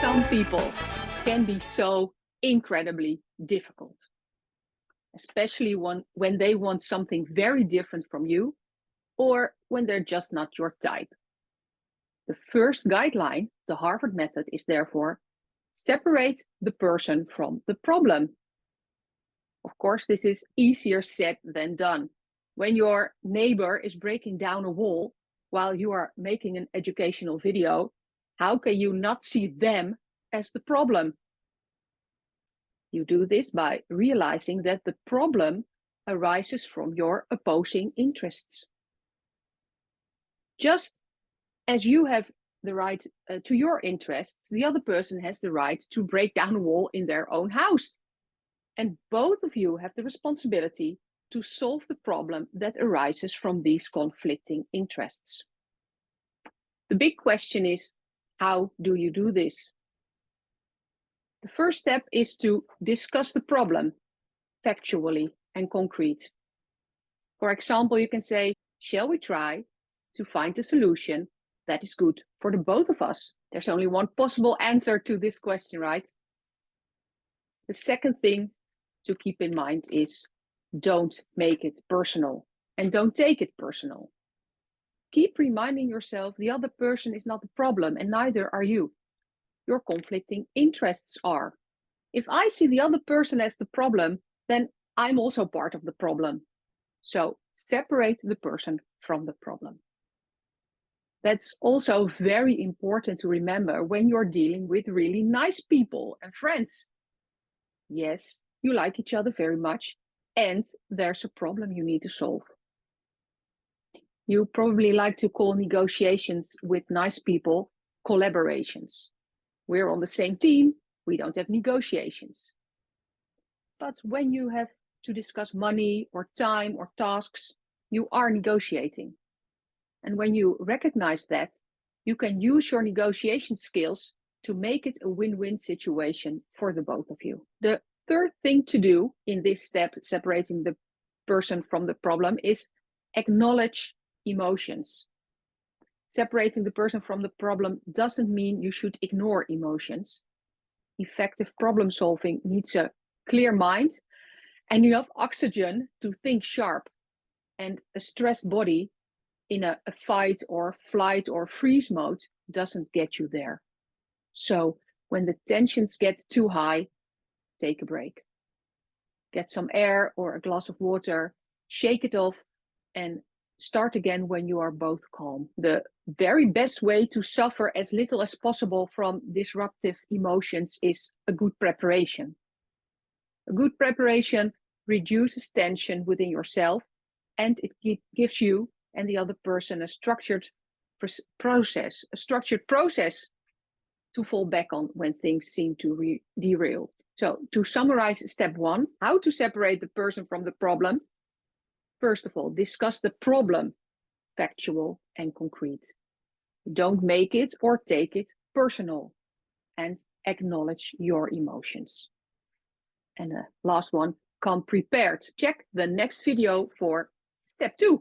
Some people can be so incredibly difficult, especially when they want something very different from you or when they're just not your type. The first guideline, the Harvard method, is therefore separate the person from the problem. Of course, this is easier said than done. When your neighbor is breaking down a wall while you are making an educational video, how can you not see them as the problem? You do this by realizing that the problem arises from your opposing interests. Just as you have the right to your interests, the other person has the right to break down a wall in their own house. And both of you have the responsibility to solve the problem that arises from these conflicting interests. The big question is, how do you do this? The first step is to discuss the problem factually and concrete. For example, you can say, shall we try to find a solution that is good for the both of us? There's only one possible answer to this question, right? The second thing to keep in mind is don't make it personal and don't take it personal. Keep reminding yourself the other person is not the problem and neither are you. Your conflicting interests are. If I see the other person as the problem, then I'm also part of the problem. So separate the person from the problem. That's also very important to remember when you're dealing with really nice people and friends. Yes, you like each other very much, and there's a problem you need to solve. You probably like to call negotiations with nice people collaborations. We're on the same team, we don't have negotiations. But when you have to discuss money or time or tasks, you are negotiating. And when you recognize that, you can use your negotiation skills to make it a win-win situation for the both of you. The third thing to do in this step, separating the person from the problem, is acknowledge emotions. Separating the person from the problem doesn't mean you should ignore emotions. Effective problem solving needs a clear mind and enough oxygen to think sharp. And a stressed body in a fight or flight or freeze mode doesn't get you there. So when the tensions get too high, take a break. Get some air or a glass of water, shake it off, and start again when you are both calm. The very best way to suffer as little as possible from disruptive emotions is a good preparation. A good preparation reduces tension within yourself, and it gives you and the other person a structured process to fall back on when things seem to derail. So to summarize step one, how to separate the person from the problem. First of all, discuss the problem, factual and concrete. Don't make it or take it personal, and acknowledge your emotions. And the last one, come prepared. Check the next video for step 2.